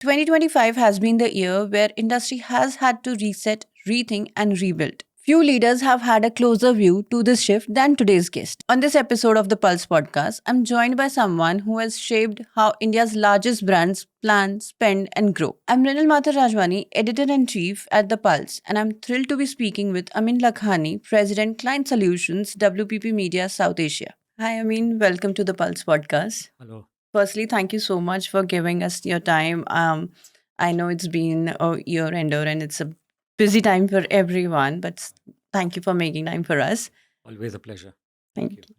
2025 has been the year where industry has had to reset, rethink and rebuild. Few leaders have had a closer view to this shift than today's guest. On this episode of the Pulse podcast, I'm joined by someone who has shaped how India's largest brands plan, spend and grow. I'm Mrinil Mathur Rajwani, editor-in-chief at the Pulse, and I'm thrilled to be speaking with Amin Lakhani, President Client Solutions, WPP Media South Asia. Hi Amin, welcome to the Pulse podcast. Hello. Firstly, thank you so much for giving us your time. I know it's been a year ender and it's a busy time for everyone, but thank you for making time for us. Always a pleasure. Thank Thank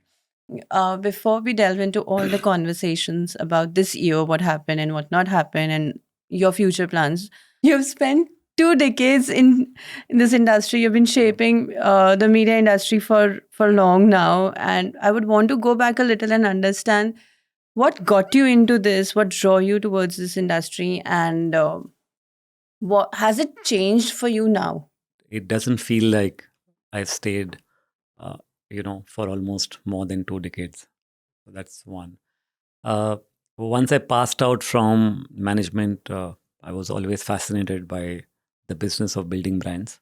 you. you. Before we delve into all the conversations about this year, what happened and what not happened, and your future plans, you've spent 2 decades in this industry. You've been shaping the media industry for long now, and I would want to go back a little and understand what got you into this, what drew you towards this industry, and what has it changed for you now? It doesn't feel like I've stayed, for almost more than 2 decades. So that's one. Uh, Once I passed out from management, I was always fascinated by the business of building brands.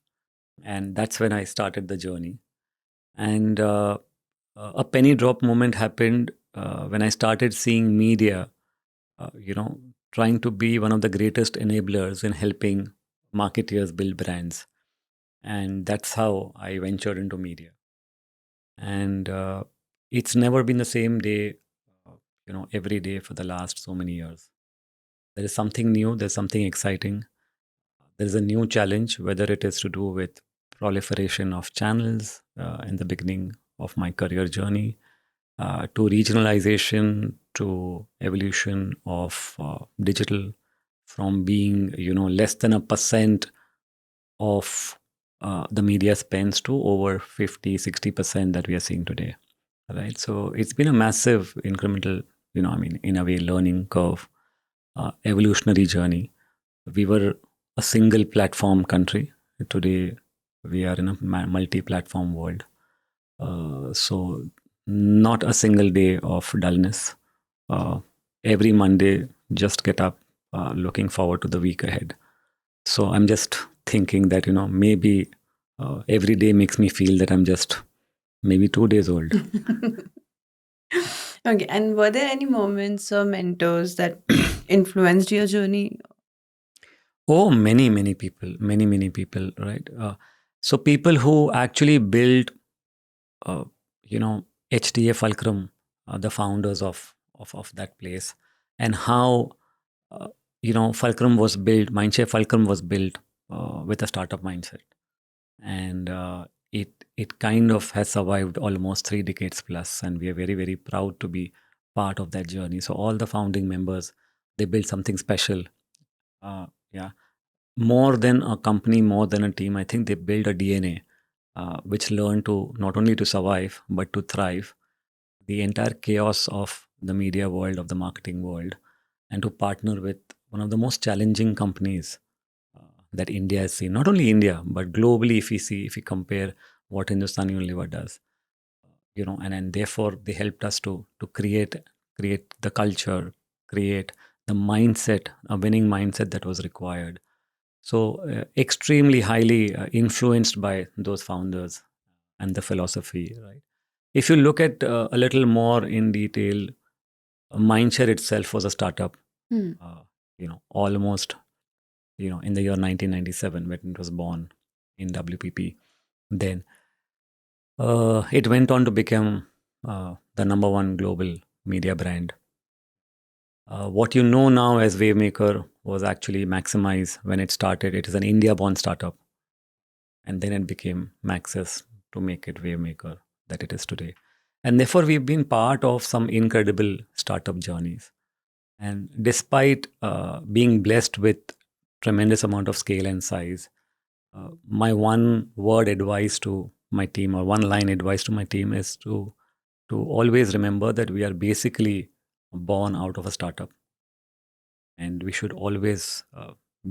And that's when I started the journey. And a penny drop moment happened when I started seeing media, uh, you know, trying to be one of the greatest enablers in helping marketeers build brands. And that's how I ventured into media. And it's never been the same day, every day for the last so many years. There is something new, there's something exciting. There's a new challenge, whether it is to do with proliferation of channels in the beginning of my career journey, to regionalization, to evolution of digital, from being less than a percent of the media spends to over 50-60% that we are seeing today, right? So it's been a massive incremental, in a way, learning curve, evolutionary journey. We were a single platform country. Today we are in a multi-platform world. So not a single day of dullness. Every Monday, just get up, looking forward to the week ahead. So I'm just thinking that, maybe every day makes me feel that I'm just maybe 2 days old. Okay, and were there any moments or mentors that influenced your journey? Oh, many people, right? So people who actually built, uh, HTA Fulcrum, the founders of that place, and how, Fulcrum was built, Mindshare Fulcrum was built with a startup mindset. And it kind of has survived almost 3 decades plus, and we are very, very proud to be part of that journey. So all the founding members, they built something special. Yeah, more than a company, more than a team, I think they built a DNA which learned to not only to survive but to thrive the entire chaos of the media world, of the marketing world, and to partner with one of the most challenging companies that India has seen. Not only India, but globally, if we compare what Hindustan Unilever does, and therefore they helped us to create the culture, create the mindset, a winning mindset that was required. So extremely highly influenced by those founders and the philosophy, right? If you look at a little more in detail, Mindshare itself was a startup, Hmm. almost, in the year 1997 when it was born in WPP. Then it went on to become the number one global media brand. What you know now as Wavemaker was actually Maximize when it started. It is an India-born startup, and then it became Maxis to make it Wavemaker that it is today. And therefore, we've been part of some incredible startup journeys. And despite being blessed with tremendous amount of scale and size, my one word advice to my team, or one line advice to my team, is to always remember that we are basically born out of a startup, and we should always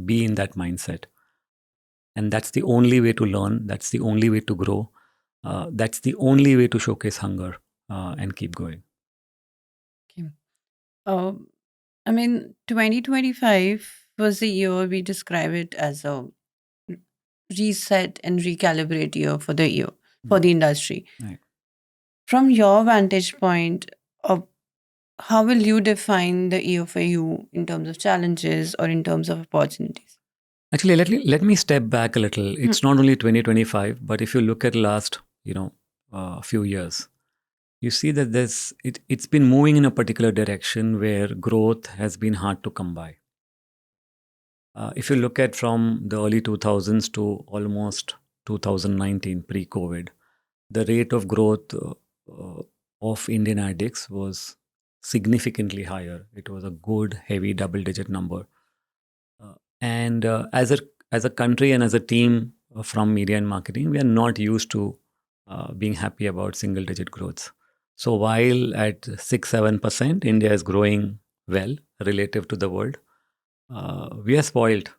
be in that mindset. And that's the only way to learn. That's the only way to grow. That's the only way to showcase hunger and keep going. Okay. Uh, I mean, 2025 was the year we describe it as a reset and recalibrate year for the year for Mm. the industry. Right. From your vantage point, of how will you define the year for you in terms of challenges or in terms of opportunities? Actually, let me step back a little. Hmm. It's not only 2025, but if you look at last, few years, you see that it's been moving in a particular direction where growth has been hard to come by. If you look at from the early 2000s to almost 2019, pre-COVID, the rate of growth uh, of Indian addicts was significantly higher. It was a good, heavy double-digit number. And as a country and as a team from media and marketing, we are not used to being happy about single-digit growths. So while at 6-7%, India is growing well relative to the world. We are spoiled,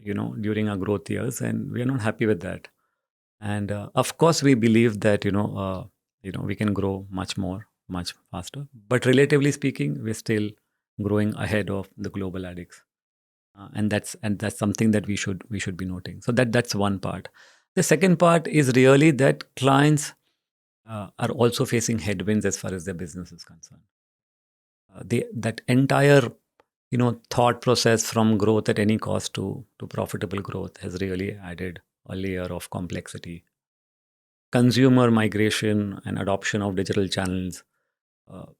during our growth years, and we are not happy with that. And of course, we believe that we can grow much more, much faster. But relatively speaking, we're still growing ahead of the global addicts, and that's something that we should be noting. So that's one part. The second part is really that clients are also facing headwinds as far as their business is concerned. That entire thought process from growth at any cost to profitable growth has really added a layer of complexity. Consumer migration and adoption of digital channels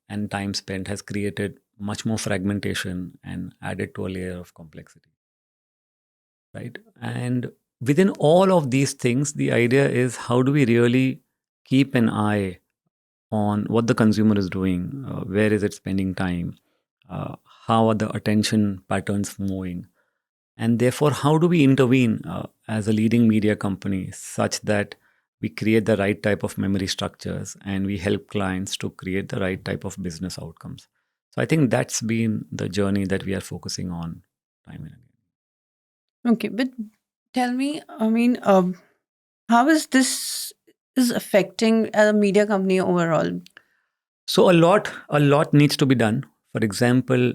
and time spent has created much more fragmentation and added to a layer of complexity, right? And within all of these things, the idea is how do we really keep an eye on what the consumer is doing, where is it spending time, how are the attention patterns moving, and therefore, how do we intervene as a leading media company such that we create the right type of memory structures and we help clients to create the right type of business outcomes? So I think that's been the journey that we are focusing on time and again. Okay, but tell me, I mean, how is this is affecting a media company overall? So a lot needs to be done. For example,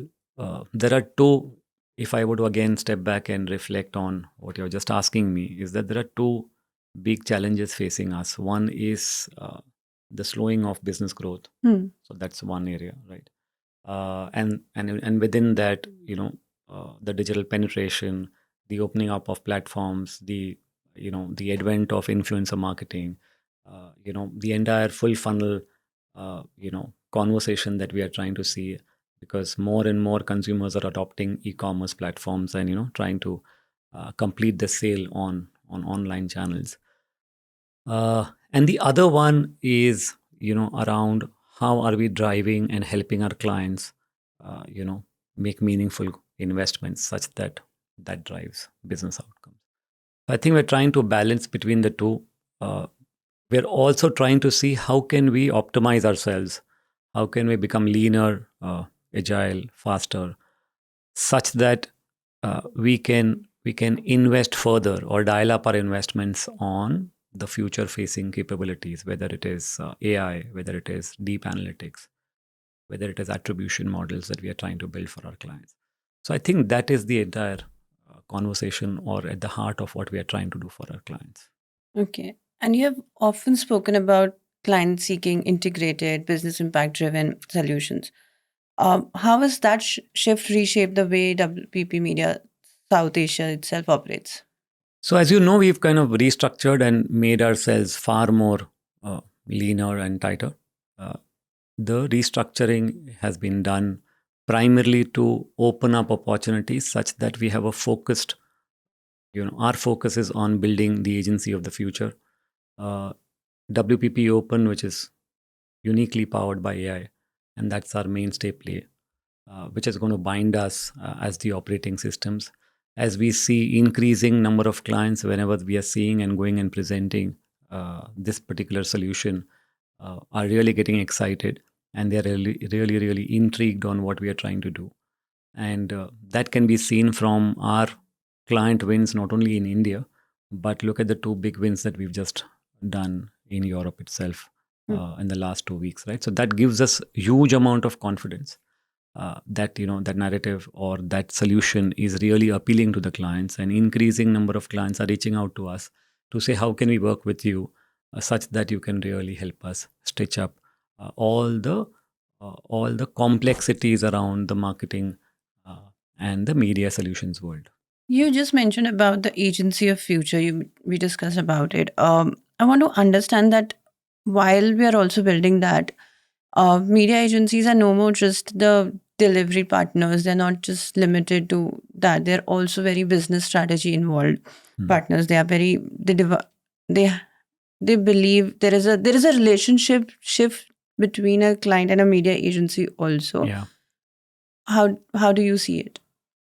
there are two. If I were to again step back and reflect on what you're just asking me, is that there are two big challenges facing us. One is the slowing of business growth. Hmm. So that's one area, right? And within that, the digital penetration, the opening up of platforms, the advent of influencer marketing, the entire full funnel, conversation that we are trying to see, because more and more consumers are adopting e-commerce platforms and trying to complete the sale on online channels. And the other one is, around how are we driving and helping our clients, make meaningful investments such that that drives business outcomes. I think we're trying to balance between the two. We're also trying to see how can we optimize ourselves, how can we become leaner, agile, faster, such that we can invest further or dial up our investments on the future facing capabilities, whether it is AI, whether it is deep analytics, whether it is attribution models that we are trying to build for our clients. So I think that is the entire conversation or at the heart of what we are trying to do for our clients. Okay. And you have often spoken about clients seeking integrated, business impact driven solutions. How has that shift reshaped the way WPP Media South Asia itself operates? So as you know, we've kind of restructured and made ourselves far more leaner and tighter. Uh, the restructuring has been done primarily to open up opportunities such that we have a focused, our focus is on building the agency of the future. Uh, WPP Open, which is uniquely powered by AI, and that's our mainstay play, which is going to bind us as the operating systems. As we see increasing number of clients, whenever we are seeing and going and presenting this particular solution, are really getting excited, and they're really intrigued on what we are trying to do. And that can be seen from our client wins, not only in India, but look at the two big wins that we've just done in Europe itself Hmm. in the last 2 weeks, right? So that gives us huge amount of confidence. that that narrative or that solution is really appealing to the clients, and increasing number of clients are reaching out to us to say how can we work with you such that you can really help us stitch up all the complexities around the marketing uh, and the media solutions world. You just mentioned about the agency of future. We discussed about it. I want to understand that while we are also building that, media agencies are no more just the delivery partners. They're not just limited to that. They're also very business strategy involved Hmm. partners. They are very they they believe there is a relationship shift between a client and a media agency also. Yeah. How do you see it?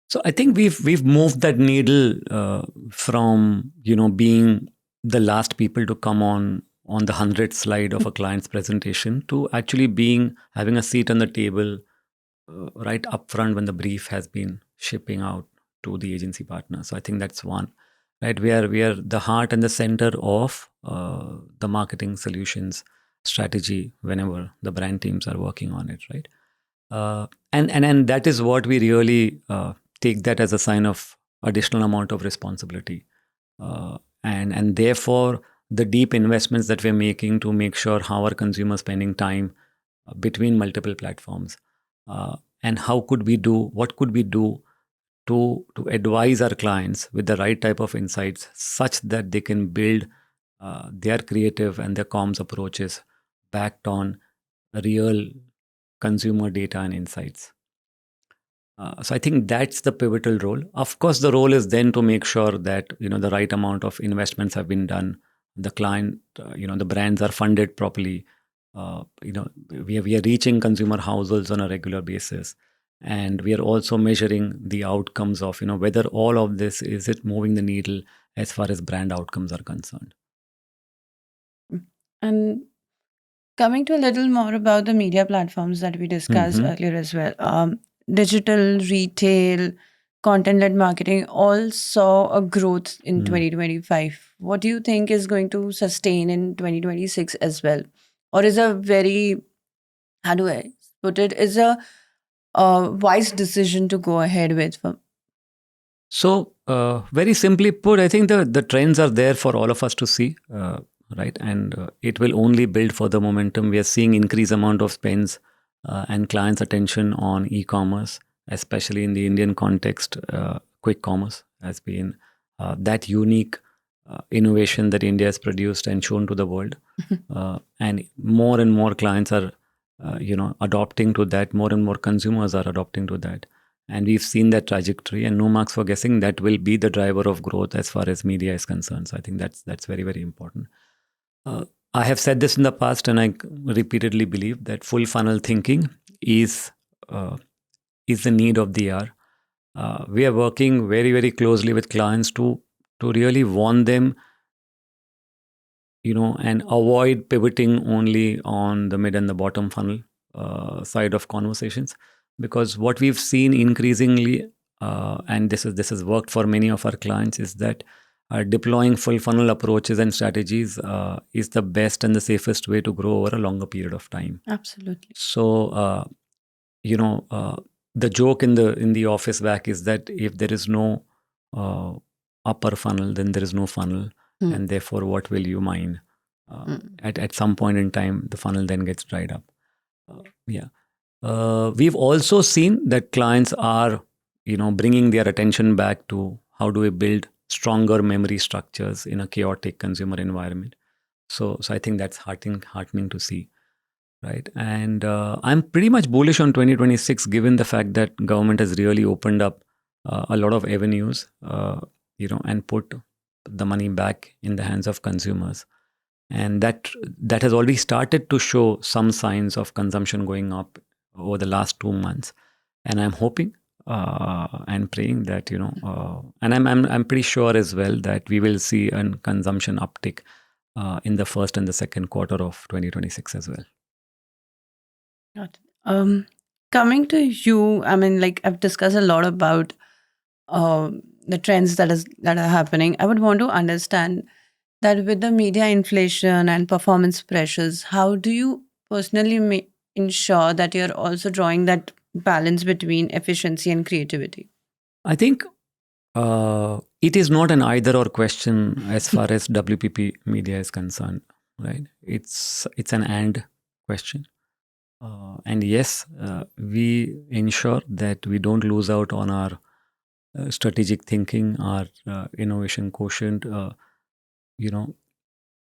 So I think we've moved that needle from being the last people to come on the 100th slide of a client's presentation to actually being having a seat on the table right up front when the brief has been shipping out to the agency partner. So I think that's one. Right, we are the heart and the center of the marketing solutions strategy whenever the brand teams are working on it, right? And that is what we really take that as a sign of additional amount of responsibility, and therefore the deep investments that we're making to make sure how our consumers spending time between multiple platforms, and how could we do what could we do to advise our clients with the right type of insights such that they can build their creative and their comms approaches backed on real consumer data and insights. So I think that's the pivotal role. Of course, the role is then to make sure that the right amount of investments have been done. The client, the brands are funded properly. We are reaching consumer households on a regular basis, and we are also measuring the outcomes of whether all of this is it moving the needle as far as brand outcomes are concerned. And coming to a little more about the media platforms that we discussed Hmm. earlier as well, digital, retail, content led marketing all saw a growth in 2025. What do you think is going to sustain in 2026 as well? Or is a very, how do I put it, is a wise decision to go ahead with? So, very simply put, I think the trends are there for all of us to see, right? And it will only build further momentum. We are seeing increased amount of spends and clients' attention on e-commerce, especially in the Indian context. Quick commerce has been that unique innovation that India has produced and shown to the world, and more clients are, adopting to that. More and more consumers are adopting to that, and we've seen that trajectory, and no marks for guessing that will be the driver of growth as far as media is concerned. So I think that's very, very important. uh, I have said this in the past, and I repeatedly believe that full funnel thinking is uh, is the need of the hour. We are working very, very closely with clients to really warn them, and avoid pivoting only on the mid and the bottom funnel side of conversations, because what we've seen increasingly, and this has worked for many of our clients, is that deploying full funnel approaches and strategies is the best and the safest way to grow over a longer period of time. Absolutely. So, you know, uh, the joke in the office back is that if there is no uh, upper funnel, then there is no funnel, and therefore, what will you mine? At some point in time, the funnel then gets dried up. Yeah. We've also seen that clients are, bringing their attention back to how do we build stronger memory structures in a chaotic consumer environment. So I think that's heartening to see, right? And I'm pretty much bullish on 2026, given the fact that government has really opened up a lot of avenues, and put the money back in the hands of consumers, and that has already started to show some signs of consumption going up over the last 2 months. And I'm hoping and praying that and I'm pretty sure as well that we will see a consumption uptick in the first and the second quarter of 2026 as well. Got it. Coming to you, I mean, like I've discussed a lot about the trends that are happening. I would want to understand that with the media inflation and performance pressures, how do you personally ensure that you're also drawing that balance between efficiency and creativity? I think it is not an either or question as far as WPP media is concerned, right? It's an and question. And yes, we ensure that we don't lose out on our strategic thinking, our innovation quotient, you know,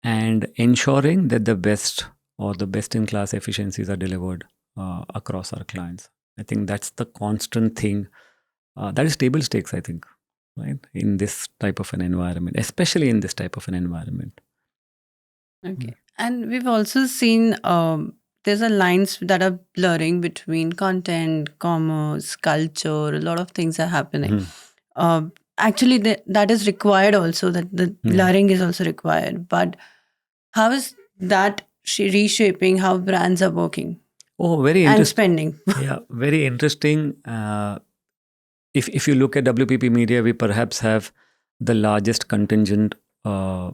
and ensuring that the best or the best in class efficiencies are delivered across our clients. I think that's the constant thing. That is table stakes, I think, right? In this type of an environment, especially in this type of an environment. Okay. And we've also seen there's a lines that are blurring between content, commerce, culture. A lot of things are happening. Mhm. Actually, that is required also, that the Yeah. blurring is also required. But how is that reshaping how brands are working Oh, very and interesting. spending? Yeah, very interesting. If you look at WPP Media, we perhaps have the largest contingent uh,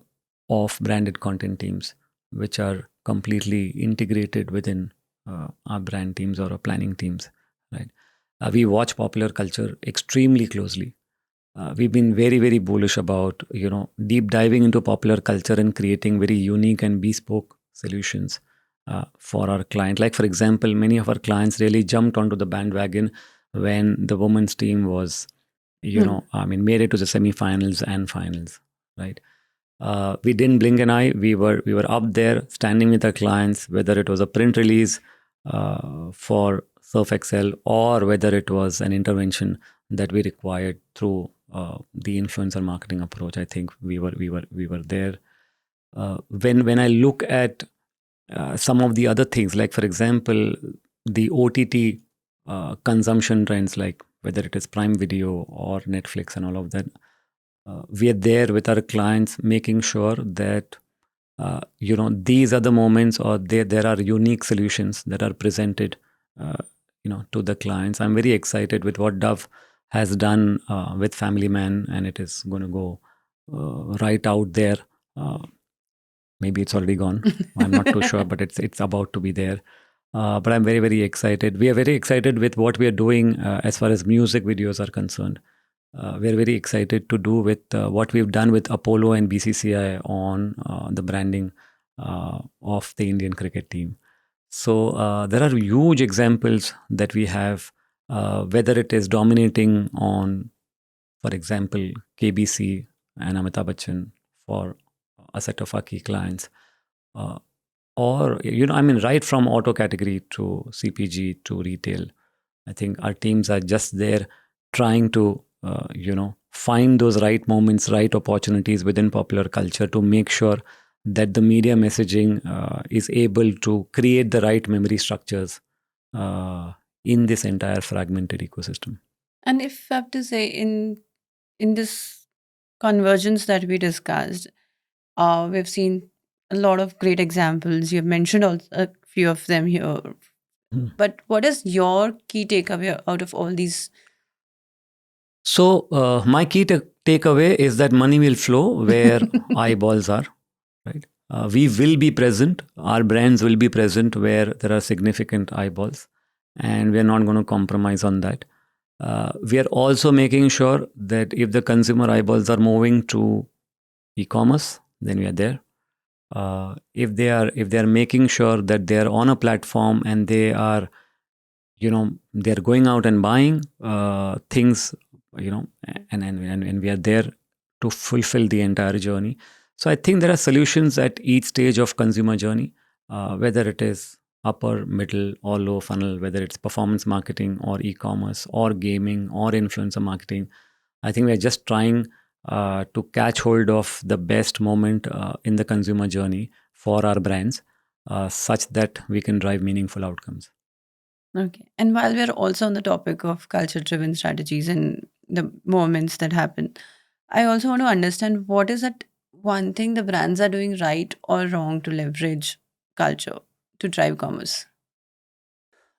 of branded content teams, which are completely integrated within our brand teams or our planning teams. Right? We watch popular culture extremely closely. We've been very, very bullish about deep diving into popular culture and creating very unique and bespoke solutions for our client. Like for example, many of our clients really jumped onto the bandwagon when the women's team was, Hmm. made it to the semifinals and finals, right? We didn't blink an eye. We were up there standing with our clients, whether it was a print release for Surf Excel or whether it was an intervention that we required through the influencer marketing approach. I think we were there. When I look at some of the other things, like for example, the OTT consumption trends, like whether it is Prime Video or Netflix and all of that, we are there with our clients, making sure that these are the moments, or there are unique solutions that are presented, to the clients. I'm very excited with what Dove has done with Family Man, and it is going to go right out there. Uh, Maybe it's already gone. I'm not too sure, but it's about to be there. But I'm very, very excited. We are very excited with what we are doing as far as music videos are concerned. We're very excited to do with what we've done with Apollo and BCCI on the branding of the Indian cricket team. So there are huge examples that we have, whether it is dominating on, for example, KBC and Amitabh Bachchan for a set of our key clients. Uh, or, right from auto category to CPG to retail. I think our teams are just there trying to, find those right moments, right opportunities within popular culture to make sure that the media messaging is able to create the right memory structures uh, in this entire fragmented ecosystem. And if I have to say, in this convergence that we discussed, we've seen a lot of great examples. You've mentioned a few of them here. Hmm. But what is your key takeaway out of all these? So, my key takeaway is that money will flow where eyeballs are, right? We will be present, our brands will be present where there are significant eyeballs, and we are not going to compromise on that. We are also making sure that if the consumer eyeballs are moving to e-commerce, then we are there. If they are making sure that they are on a platform and they're going out and buying things, and we are there to fulfill the entire journey. So I think there are solutions at each stage of consumer journey, whether it is upper, middle, or low funnel, whether it's performance marketing or e-commerce or gaming or influencer marketing. I think we're just trying to catch hold of the best moment in the consumer journey for our brands, such that we can drive meaningful outcomes. Okay. And while we're also on the topic of culture driven strategies and the moments that happen, I also want to understand, what is that one thing the brands are doing right or wrong to leverage culture to drive commerce?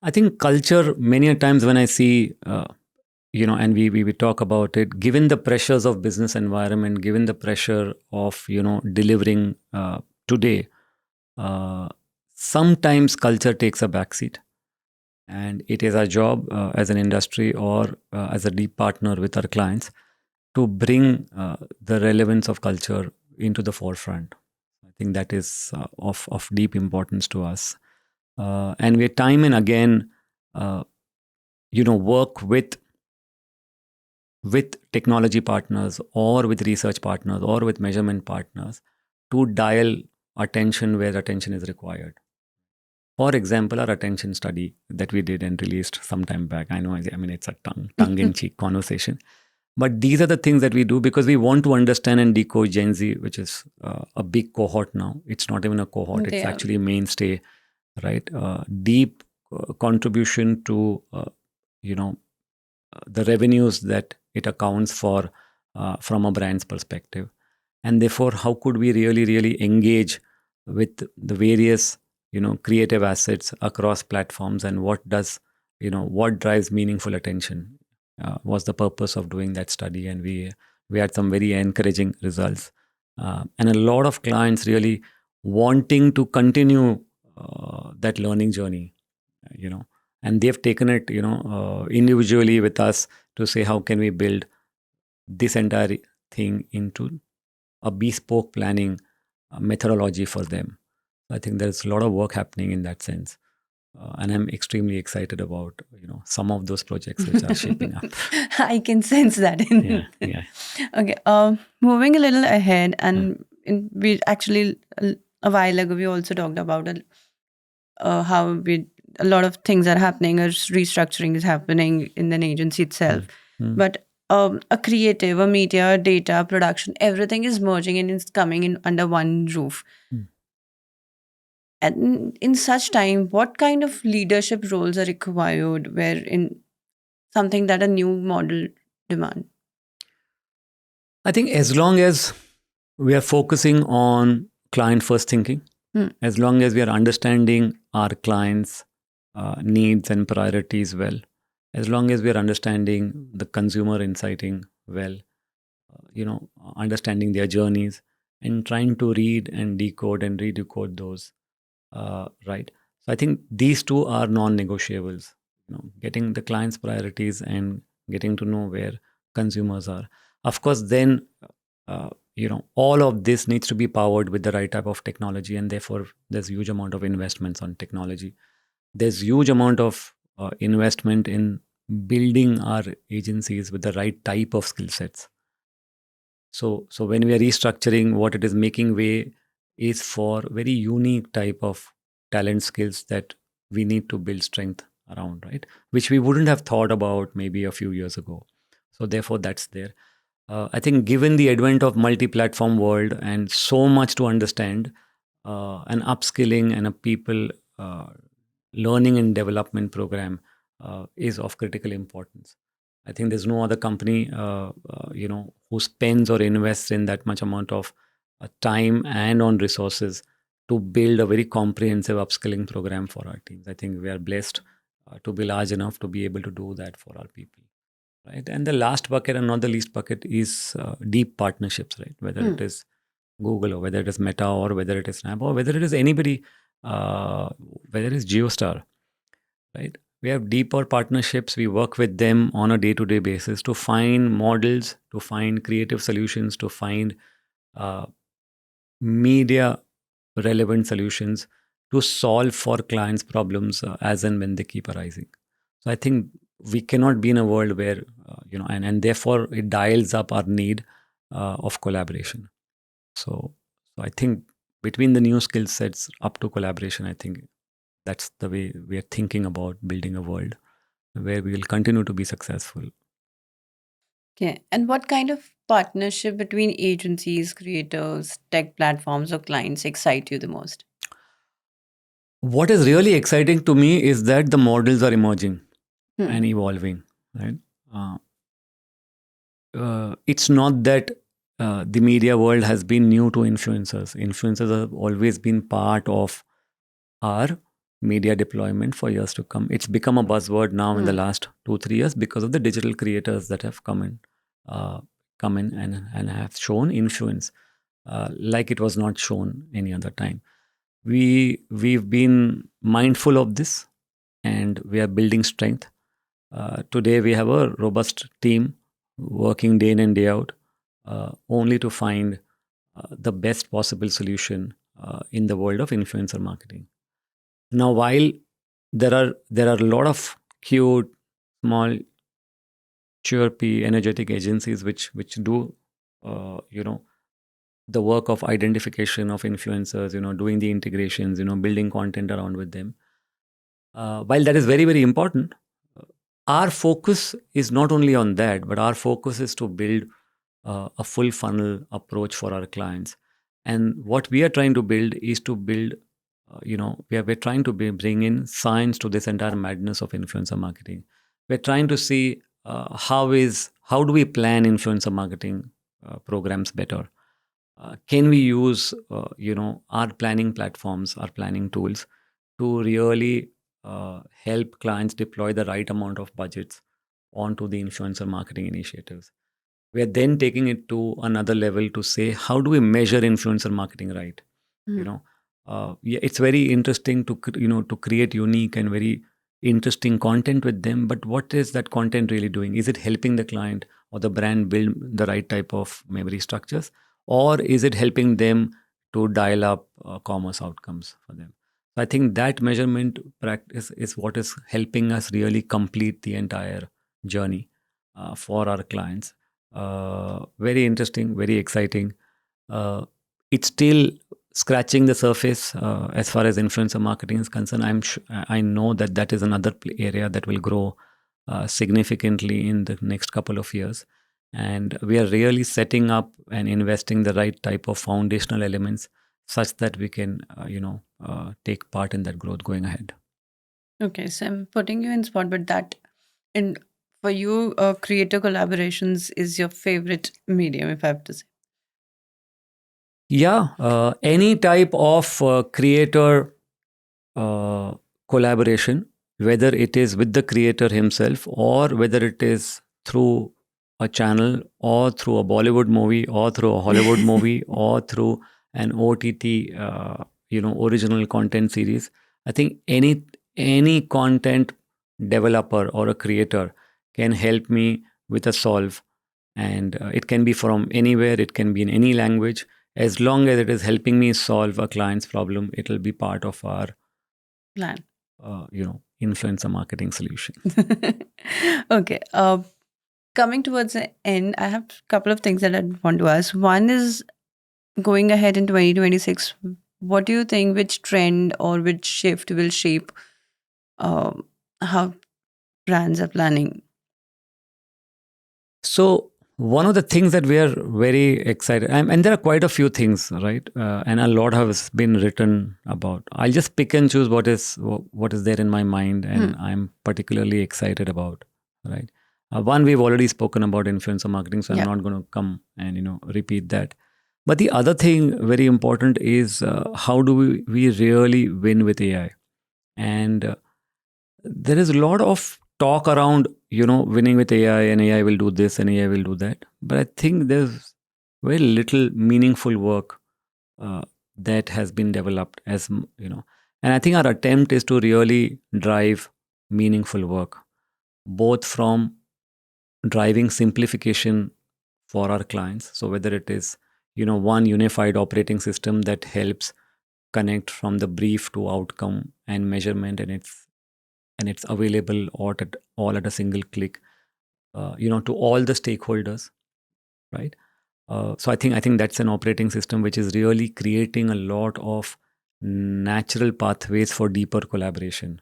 I think culture, many a times when I see, and we talk about it, given the pressures of business environment, given the pressure of, delivering today, uh, sometimes culture takes a backseat. And it is our job as an industry or as a deep partner with our clients to bring the relevance of culture into the forefront. I think that is of deep importance to us. And we time and again, uh, work with technology partners or with research partners or with measurement partners to dial attention where attention is required. For example, our attention study that we did and released some time back. I know, I mean, it's a tongue-in-cheek conversation, but these are the things that we do because we want to understand and decode Gen Z, which is a big cohort now. It's not even a cohort; it's Yeah. actually a mainstay, right? Deep contribution to the revenues that it accounts for from a brand's perspective, and therefore, how could we really engage with the various creative assets across platforms, and what drives meaningful attention was the purpose of doing that study. And we had some very encouraging results, and a lot of clients really wanting to continue that learning journey, and they've taken it individually with us to say how can we build this entire thing into a bespoke planning methodology for them. I think there's a lot of work happening in that sense, and I'm extremely excited about some of those projects which are shaping up. I can sense that. Yeah. Okay. Moving a little ahead, and we actually a while ago we also talked about how a lot of things are happening, or restructuring is happening in an agency itself. But a creative, a media, data, production, everything is merging and it's coming in under one roof. And in such time, what kind of leadership roles are required where in something that a new model demand? I think as long as we are focusing on client first thinking, as long as we are understanding our clients' needs and priorities well, as long as we are understanding the consumer inciting well, understanding their journeys and trying to read and decode and redecode those, right? So I think these two are non-negotiables. Getting the client's priorities and getting to know where consumers are. Of course, then all of this needs to be powered with the right type of technology, and therefore there's huge amount of investments on technology. There's huge amount of investment in building our agencies with the right type of skill sets. So when we are restructuring, what it is making way is for very unique type of talent skills that we need to build strength around, right? Which we wouldn't have thought about maybe a few years ago. So therefore, that's there. I think given the advent of multi-platform world and so much to understand, an upskilling and a people learning and development program is of critical importance. I think there's no other company, who spends or invests in that much amount of time and on resources to build a very comprehensive upskilling program for our teams. I think we are blessed to be large enough to be able to do that for our people, right? And the last bucket, and not the least bucket, is deep partnerships, right? Whether it is Google or whether it is Meta or whether it is Snap or whether it is anybody, whether it is GeoStar, right? We have deeper partnerships. We work with them on a day-to-day basis to find models, to find creative solutions, to find uh, media relevant solutions to solve for clients' problems as and when they keep arising. So I think we cannot be in a world where, and therefore it dials up our need of collaboration. So I think between the new skill sets up to collaboration, I think that's the way we are thinking about building a world where we will continue to be successful. Okay. And what kind of partnership between agencies, creators, tech platforms, or clients excite you the most? What is really exciting to me is that the models are emerging Hmm. and evolving, right? It's not that the media world has been new to influencers. Influencers have always been part of our media deployment for years to come. It's become a buzzword now in the last 2-3 years because of the digital creators that have come in and have shown influence like it was not shown any other time. We've been mindful of this. and we are building strength. Today, we have a robust team working day in and day out, only to find the best possible solution in the world of influencer marketing. Now, while there are a lot of cute, small, chirpy, energetic agencies which do you know the work of identification of influencers, doing the integrations, building content around with them. While that is very, very important, our focus is not only on that, but our focus is to build a full funnel approach for our clients. And what we are trying to build is to build, we're trying to bring in science to this entire madness of influencer marketing. We're trying to see how do we plan influencer marketing programs better. Can we use our planning platforms, our planning tools to really help clients deploy the right amount of budgets onto the influencer marketing initiatives? We are then taking it to another level to say, how do we measure influencer marketing right? You know, yeah, it's very interesting to to create unique and very interesting content with them. But what is that content really doing? Is it helping the client or the brand build the right type of memory structures, or is it helping them to dial up commerce outcomes for them? So I think that measurement practice is what is helping us really complete the entire journey for our clients. Very interesting, very exciting. It's still scratching the surface as far as influencer marketing is concerned. I know that is another area that will grow significantly in the next couple of years, and we are really setting up and investing the right type of foundational elements such that we can take part in that growth going ahead. Okay, so I'm putting you in spot, but that in for you, creator collaborations is your favorite medium, if I have to say. Yeah, any type of creator uh, collaboration, whether it is with the creator himself or whether it is through a channel or through a Bollywood movie or through a Hollywood movie or through an OTT, original content series. I think any content developer or a creator can help me with a solve, and it can be from anywhere. It can be in any language. As long as it is helping me solve a client's problem, it will be part of our Plan. influencer marketing solution. Okay. Coming towards the end, I have a couple of things that I want to ask. One is going ahead in 2026. What do you think? Which trend or which shift will shape how brands are planning? So one of the things that we are very excited, and there are quite a few things, right? And a lot has been written about. I'll just pick and choose what is there in my mind, and I'm particularly excited about, right? One, we've already spoken about influencer marketing, so I'm Yeah. not going to come and repeat that. But the other thing very important is how do we really win with AI? And there is a lot of talk around winning with AI, and AI will do this and AI will do that, but I think there's very little meaningful work that has been developed and I think our attempt is to really drive meaningful work, both from driving simplification for our clients. So whether it is one unified operating system that helps connect from the brief to outcome and measurement, and it's available all at a single click, to all the stakeholders, right? So I think that's an operating system which is really creating a lot of natural pathways for deeper collaboration,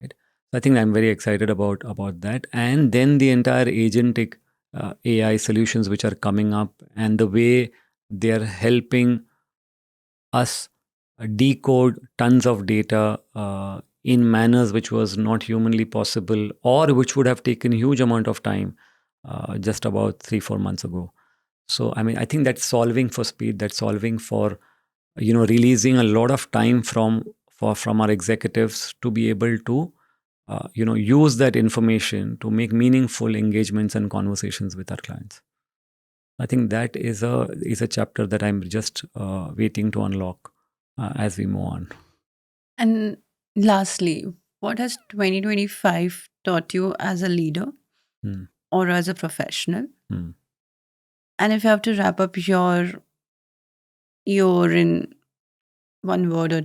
right? So I think I'm very excited about that, and then the entire agentic AI solutions which are coming up, and the way they are helping us decode tons of data in manners which was not humanly possible, or which would have taken huge amount of time just about 3-4 months ago. So I mean, I think that's solving for speed, that's solving for releasing a lot of time from our executives to be able to use that information to make meaningful engagements and conversations with our clients. I think that is a chapter that I'm just waiting to unlock as we move on. And lastly, What has 2025 taught you as a leader Hmm. or as a professional? Hmm. And if you have to wrap up your year in one word or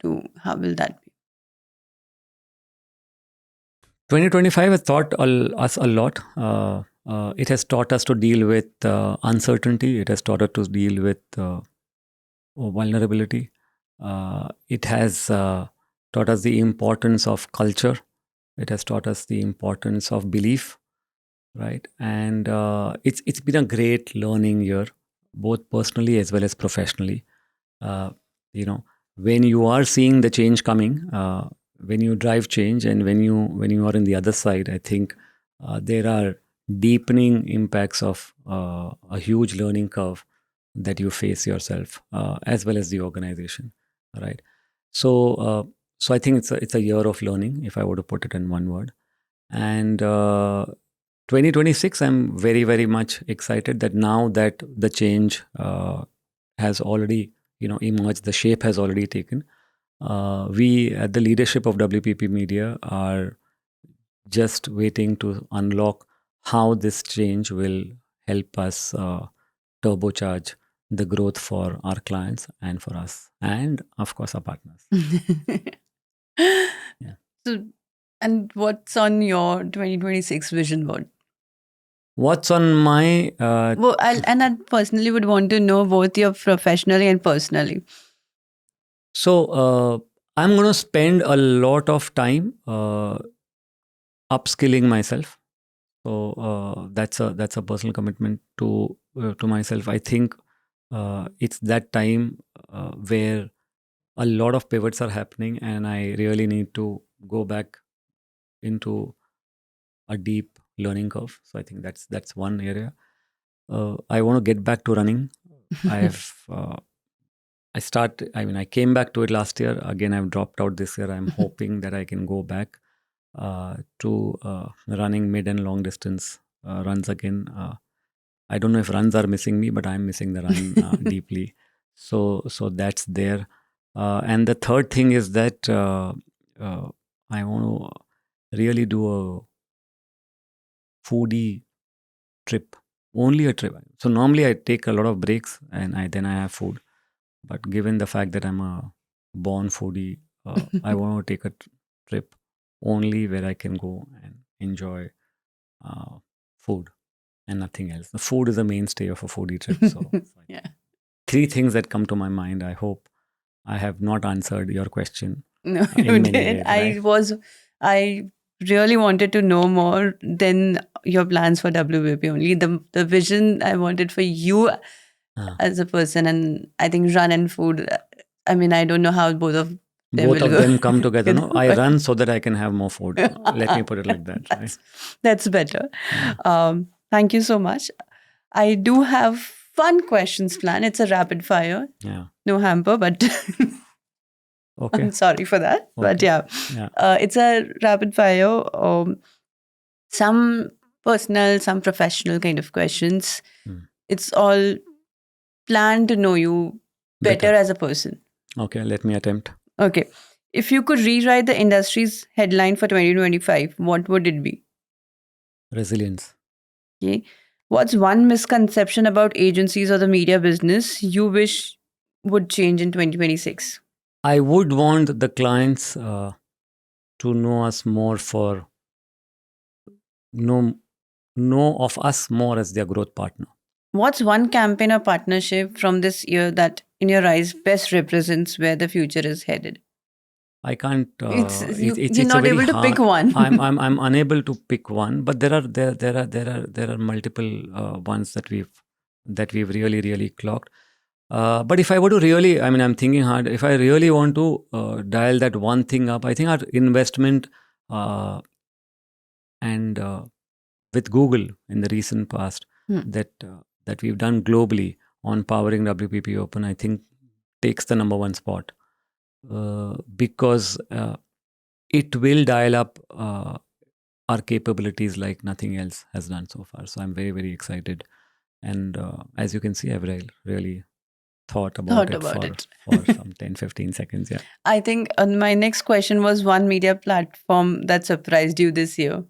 two, how will that be? 2025 has taught us a lot. It has taught us to deal with uncertainty. It has taught us to deal with vulnerability. It has taught us the importance of culture. It has taught us the importance of belief, right? And it's been a great learning year, both personally as well as professionally. Uh, you know, when you are seeing the change coming, when you drive change, and when you are in the other side, I think there are deepening impacts of a huge learning curve that you face yourself as well as the organization, right? So, so I think it's a year of learning, if I were to put it in one word. And 2026, I'm very, very much excited that now that the change has already, emerged, the shape has already taken. We at the leadership of WPP Media are just waiting to unlock how this change will help us turbocharge the growth for our clients and for us, and of course our partners. Yeah. So, and what's on your 2026 vision board? What's on my Well, I personally would want to know both your professionally and personally. so I'm going to spend a lot of time upskilling myself. So that's a personal commitment to myself. I think it's that time where a lot of pivots are happening, and I really need to go back into a deep learning curve. So I think that's one area. I want to get back to running. I've I came back to it last year. Again, I've dropped out this year. I'm hoping that I can go back to running mid and long distance runs again. I don't know if runs are missing me, but I'm missing the run deeply. So that's there. And the third thing is that I want to really do a foodie trip, only a trip. So normally I take a lot of breaks and then I have food. But given the fact that I'm a born foodie, I want to take a trip only where I can go and enjoy food and nothing else. The food is the mainstay of a foodie trip. So, Yeah. three things that come to my mind. I hope I have not answered your question No, you in many did. ways, right? I really wanted to know more than your plans for WPP only. The vision I wanted for you Uh, as a person, and I think run and food. I mean, I don't know how both of them both will of go them come together. No, I but run so that I can have more food. Let me put it like that, right? that's better. Yeah. Thank you so much. I do have fun questions planned. It's a rapid fire, Yeah. no hamper, but Okay. I'm sorry for that. But Okay. yeah, Yeah. it's a rapid fire. Some personal, some professional kind of questions. Hmm. It's all planned to know you better Better. as a person. Okay. Let me attempt. Okay. If you could rewrite the industry's headline for 2025, what would it be? Resilience. Okay. What's one misconception about agencies or the media business you wish would change in 2026? I would want the clients to know us more for know know of us more as their growth partner. What's one campaign or partnership from this year that, in your eyes, best represents where the future is headed? I can't. It's It's you're it's a not very able to pick hard. one. I'm unable to pick one, but there are multiple ones that we've really clocked. But if I were to really, I'm thinking hard. If I really want to dial that one thing up, I think our investment uh, and with Google in the recent past Hmm. that we've done globally on powering WPP Open, I think takes the number one spot because it will dial up our capabilities like nothing else has done so far. So I'm very excited, and as you can see, I've really thought about Thought it about for, it. for some 10-15 seconds. Yeah. I think my next question was one media platform that surprised you this year.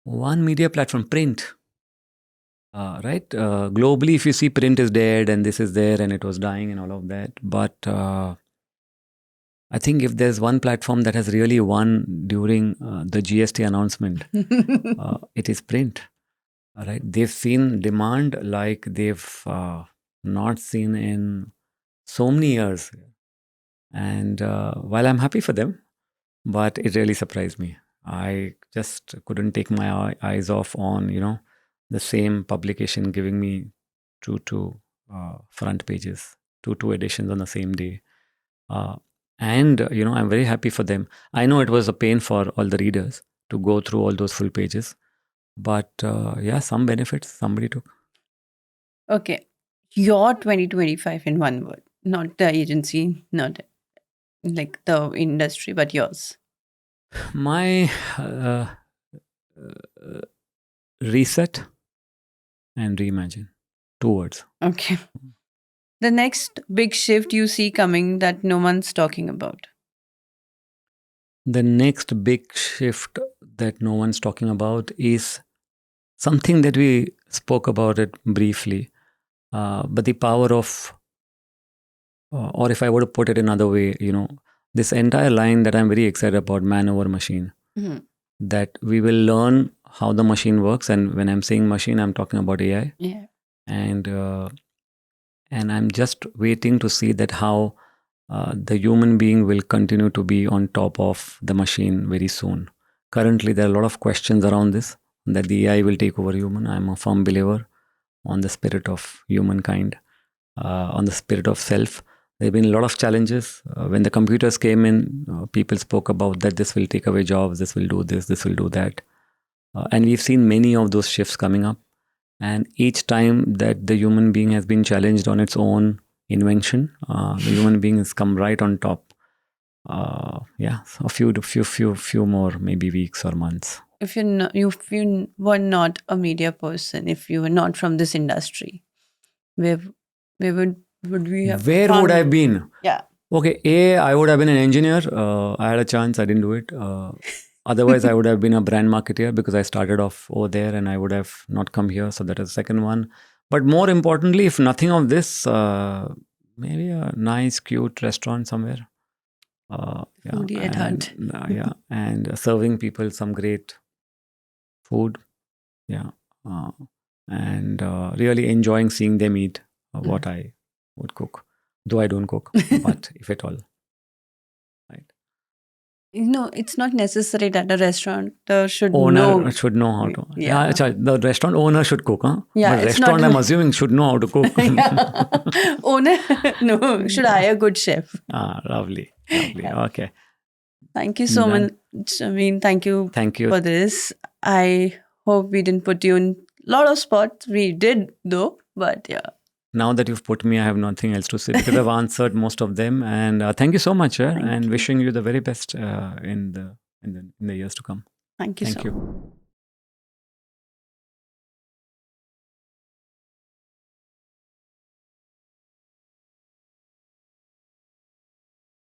One media platform, print. Right? Globally, if you see, print is dead and this is there and it was dying and all of that. But I think if there's one platform that has really won during the GST announcement, it is print. Right? They've seen demand like they've not seen in so many years. And while I'm happy for them, but it really surprised me. I just couldn't take my eyes off on, the same publication giving me two front pages, two editions on the same day. And I'm very happy for them. I know it was a pain for all the readers to go through all those full pages, but yeah, some benefits somebody took. Okay. Your 2025 in one word, not the agency, not like the industry, but yours. My reset and reimagine. 2 words. Okay. The next big shift you see coming that no one's talking about. The next big shift that no one's talking about is something that we spoke about it briefly, but the power of, or if I were to put it another way, this entire line that I'm very excited about, man over machine, Mhm. that we will learn how the machine works. And when I'm saying machine, I'm talking about AI. Yeah. And I'm just waiting to see that how the human being will continue to be on top of the machine very soon. Currently, there are a lot of questions around this, that the AI will take over human. I'm a firm believer on the spirit of humankind, on the spirit of self. There have been a lot of challenges. When the computers came in, people spoke about that this will take away jobs, this will do this will do that. And we've seen many of those shifts coming up. And each time that the human being has been challenged on its own invention, the human being has come right on top. Yeah, so a few more, maybe weeks or months. If you were not a media person, if you were not from this industry, where where would we have Where found would I have you? been? Yeah. Okay, I would have been an engineer. I had a chance, I didn't do it. Otherwise, I would have been a brand marketer because I started off over there and I would have not come here. So that is the second one. But more importantly, if nothing of this, maybe a nice, cute restaurant somewhere. Yeah, Foodie at heart. and and serving people some great food. Yeah, uh, and really enjoying seeing them eat what I would cook, though I don't cook, but if at all, right? It's not necessary that a restaurant should Owner know. should know how to. Yeah, Yeah. the restaurant owner should cook, huh? Yeah, But it's not. restaurant, I'm assuming, should know how to cook. Yeah. Owner, no, should hire a good chef. Lovely, lovely. Yeah. Okay, Thank you so done. much. I mean, thank you Thank you. for this. I hope we didn't put you in a lot of spots. We did, though, but yeah. Now that you've put me, I have nothing else to say because I've answered most of them. And thank you so much, Thank and you. wishing you the very best in the years to come. Thank you Thank so you. much.